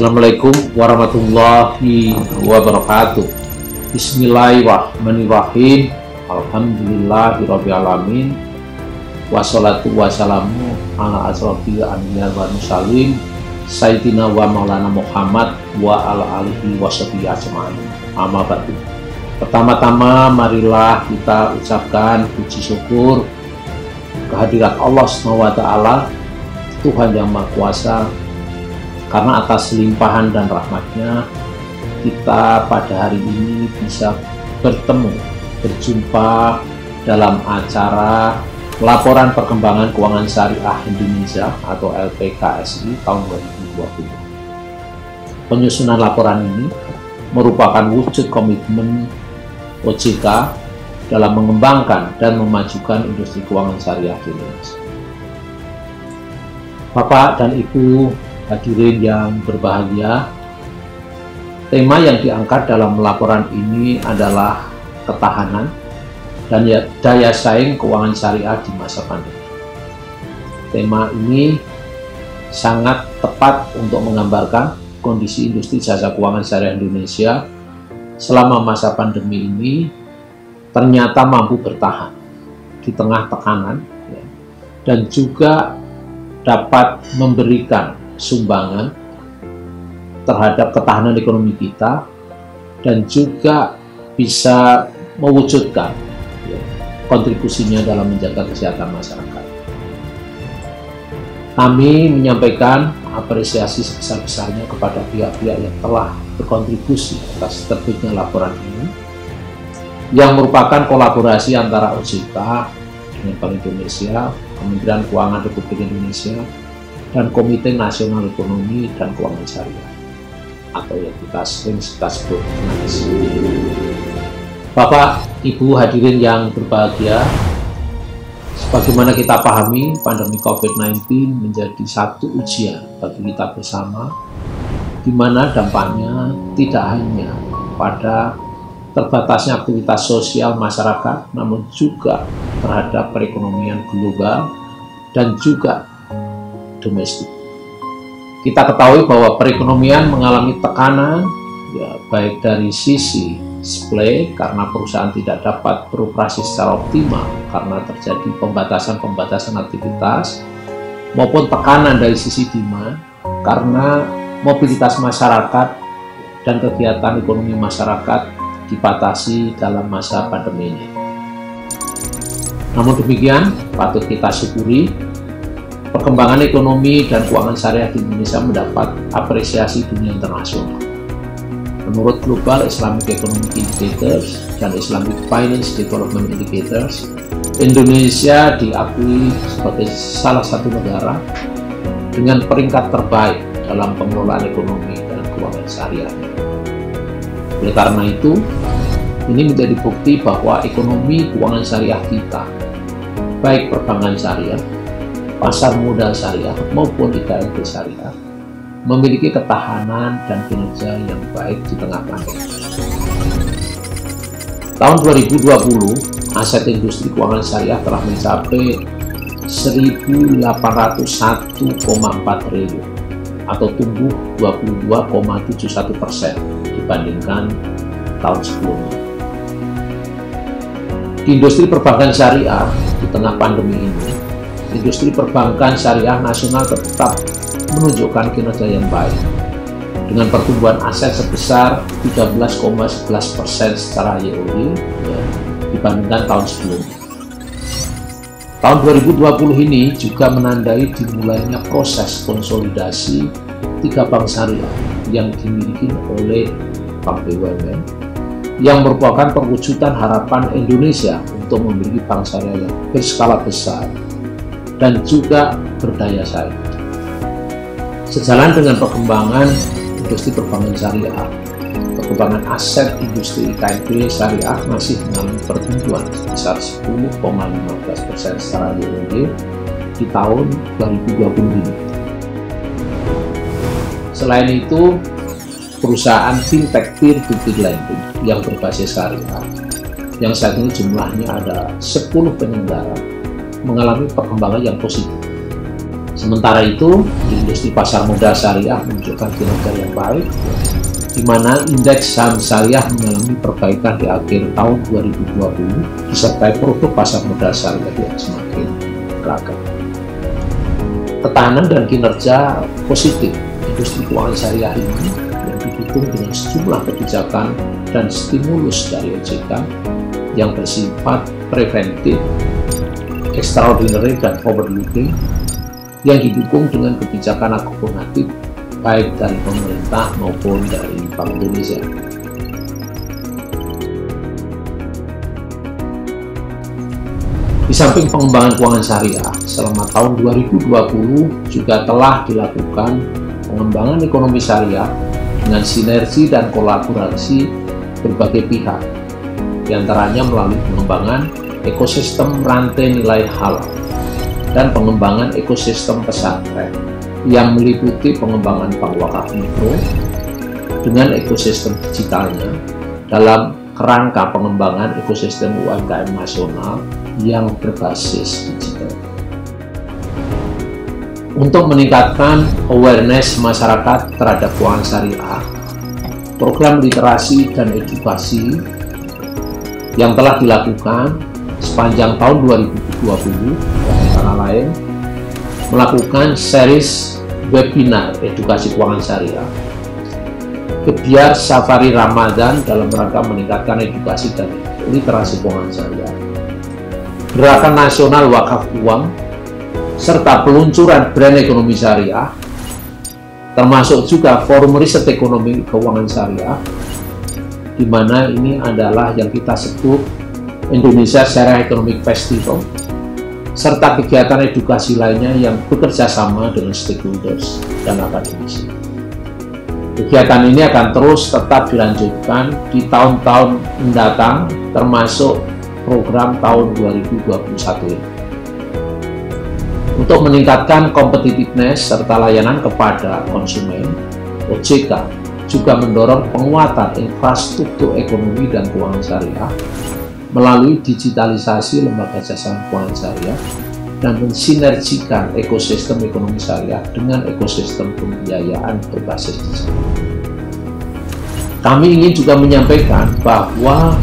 Assalamualaikum warahmatullahi wabarakatuh. Bismillahirrahmanirrahim. Alhamdulillahirabbil alamin. Wassalatu wassalamu ala asrofil anbiya wal mursalin sayyidina wa maulana Muhammad wa ala alihi washabihi ajmain. Amma ba'du. Pertama-tama marilah kita ucapkan puji syukur kehadirat Allah SWT, Tuhan yang Maha Kuasa, karena atas limpahan dan rahmatnya kita pada hari ini bisa berjumpa dalam acara Laporan Perkembangan Keuangan Syariah Indonesia atau LPKSI tahun 2020. Penyusunan laporan ini merupakan wujud komitmen OJK dalam mengembangkan dan memajukan industri keuangan syariah di Indonesia. Bapak dan Ibu hadirin yang berbahagia, tema yang diangkat dalam laporan ini adalah ketahanan dan daya saing keuangan syariah di masa pandemi. Tema ini sangat tepat untuk menggambarkan kondisi industri jasa keuangan syariah Indonesia selama masa pandemi ini ternyata mampu bertahan di tengah tekanan, dan juga dapat memberikan sumbangan terhadap ketahanan ekonomi kita dan juga bisa mewujudkan kontribusinya dalam menjaga kesehatan masyarakat. Kami menyampaikan apresiasi sebesar-besarnya kepada pihak-pihak yang telah berkontribusi atas terbitnya laporan ini, yang merupakan kolaborasi antara OJK dengan Bank Indonesia, Kementerian Keuangan Republik Indonesia, dan Komite Nasional Ekonomi dan Keuangan Syariah atau yang kita sering sebut KNAS. Bapak, Ibu hadirin yang berbahagia, sebagaimana kita pahami, pandemi COVID-19 menjadi satu ujian bagi kita bersama, di mana dampaknya tidak hanya pada terbatasnya aktivitas sosial masyarakat, namun juga terhadap perekonomian global dan juga domestik. Kita ketahui bahwa perekonomian mengalami tekanan, baik dari sisi supply karena perusahaan tidak dapat beroperasi secara optimal karena terjadi pembatasan aktivitas, maupun tekanan dari sisi demand karena mobilitas masyarakat dan kegiatan ekonomi masyarakat dibatasi dalam masa pandemi ini. Namun demikian, patut kita syukuri perkembangan ekonomi dan keuangan syariah di Indonesia mendapat apresiasi dunia internasional. Menurut Global Islamic Economic Indicators dan Islamic Finance Development Indicators, Indonesia diakui sebagai salah satu negara dengan peringkat terbaik dalam pengelolaan ekonomi dan keuangan syariah. Oleh karena itu, ini menjadi bukti bahwa ekonomi keuangan syariah kita, baik perbankan syariah, pasar modal syariah maupun IKNP syariah, memiliki ketahanan dan kinerja yang baik di tengah pandemi. Tahun 2020, aset industri keuangan syariah telah mencapai 1.801,4 triliun atau tumbuh 22,71% dibandingkan tahun sebelumnya. Di industri perbankan syariah di tengah pandemi ini, industri perbankan syariah nasional tetap menunjukkan kinerja yang baik dengan pertumbuhan aset sebesar 13,11% secara year-over-year dibandingkan tahun sebelumnya. Tahun 2020 ini juga menandai dimulainya proses konsolidasi 3 bank syariah yang dimiliki oleh Bank BUMN, yang merupakan perwujudan harapan Indonesia untuk memiliki bank syariah yang berskala besar dan juga berdaya saing. Sejalan dengan perkembangan industri perbankan syariah, perkembangan aset industri IKNP syariah masih mengalami pertumbuhan sebesar 10,15% secara year-over-year di tahun 2020 ini. Selain itu, perusahaan fintech peer-to-peer lending yang berbasis syariah, yang saat ini jumlahnya ada 10 penyelenggara, mengalami perkembangan yang positif. Sementara itu, industri pasar modal syariah menunjukkan kinerja yang baik, di mana indeks saham syariah mengalami perbaikan di akhir tahun 2020, disertai produk pasar modal syariah yang semakin beragam. Ketahanan dan kinerja positif industri keuangan syariah ini yang didukung dengan sejumlah kebijakan dan stimulus dari OJK yang bersifat preventif, extraordinary, dan forward-looking, yang didukung dengan kebijakan akomodatif baik dari pemerintah maupun dari Bank Indonesia. Di samping pengembangan keuangan syariah, selama tahun 2020 juga telah dilakukan pengembangan ekonomi syariah dengan sinergi dan kolaborasi berbagai pihak, diantaranya melalui pengembangan ekosistem rantai nilai halal dan pengembangan ekosistem pesantren yang meliputi pengembangan bank wakaf mikro dengan ekosistem digitalnya dalam kerangka pengembangan ekosistem UMKM nasional yang berbasis digital. Untuk meningkatkan awareness masyarakat terhadap keuangan syariah, program literasi dan edukasi yang telah dilakukan sepanjang tahun 2020 antara lain melakukan series webinar edukasi keuangan syariah, kegiatan safari Ramadan dalam rangka meningkatkan edukasi dan literasi keuangan syariah, gerakan nasional wakaf uang, serta peluncuran brand ekonomi syariah, termasuk juga forum riset ekonomi keuangan syariah, di mana ini adalah yang kita sebut Indonesia Syariah Economic Festival, serta kegiatan edukasi lainnya yang bekerja sama dengan stakeholders dan akademisi. Kegiatan ini akan terus tetap dilanjutkan di tahun-tahun mendatang, termasuk program tahun 2021 ini. Untuk meningkatkan competitiveness serta layanan kepada konsumen, OJK juga mendorong penguatan infrastruktur ekonomi dan keuangan syariah melalui digitalisasi lembaga jasa keuangan syariah dan mensinergikan ekosistem ekonomi syariah dengan ekosistem pembiayaan berbasis digital. Kami ingin juga menyampaikan bahwa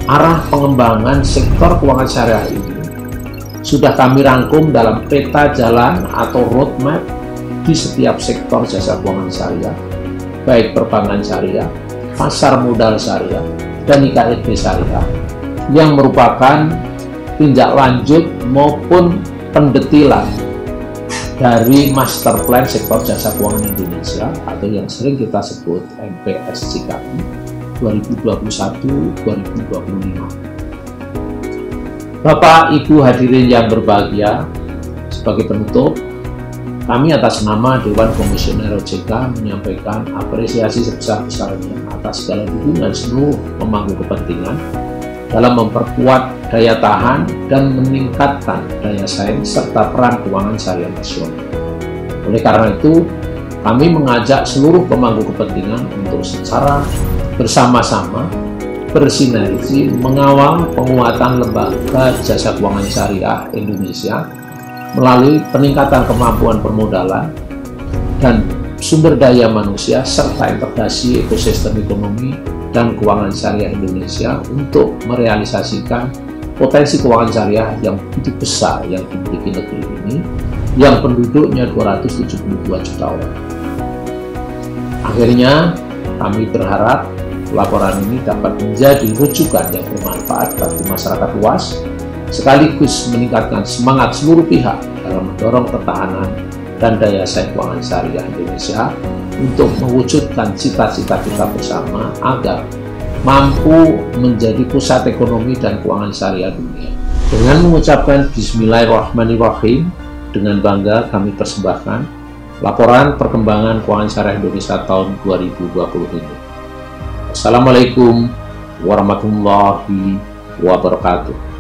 arah pengembangan sektor keuangan syariah ini sudah kami rangkum dalam peta jalan atau roadmap di setiap sektor jasa keuangan syariah, baik perbankan syariah, pasar modal syariah, dan IKSB syariah, yang merupakan tindak lanjut maupun pendetilan dari Master Plan Sektor Jasa Keuangan Indonesia atau yang sering kita sebut MPSJKI 2021-2025. Bapak Ibu hadirin yang berbahagia, sebagai penutup, kami atas nama Dewan Komisioner OJK menyampaikan apresiasi sebesar-besarnya atas segala dukungan seluruh pemangku kepentingan dalam memperkuat daya tahan dan meningkatkan daya saing serta peran keuangan syariah nasional. Oleh karena itu, kami mengajak seluruh pemangku kepentingan untuk secara bersama-sama bersinergi mengawal penguatan lembaga jasa keuangan syariah Indonesia melalui peningkatan kemampuan permodalan dan sumber daya manusia serta integrasi ekosistem ekonomi dan keuangan syariah Indonesia untuk merealisasikan potensi keuangan syariah yang begitu besar yang dimiliki negeri ini, yang penduduknya 272 juta orang. Akhirnya, kami berharap laporan ini dapat menjadi rujukan yang bermanfaat bagi masyarakat luas, sekaligus meningkatkan semangat seluruh pihak dalam mendorong ketahanan dan daya saing keuangan syariah Indonesia untuk mewujudkan cita-cita kita bersama agar mampu menjadi pusat ekonomi dan keuangan syariah dunia. Dengan mengucapkan Bismillahirrahmanirrahim, dengan bangga kami persembahkan laporan perkembangan keuangan syariah Indonesia tahun 2020 ini. Assalamualaikum warahmatullahi wabarakatuh.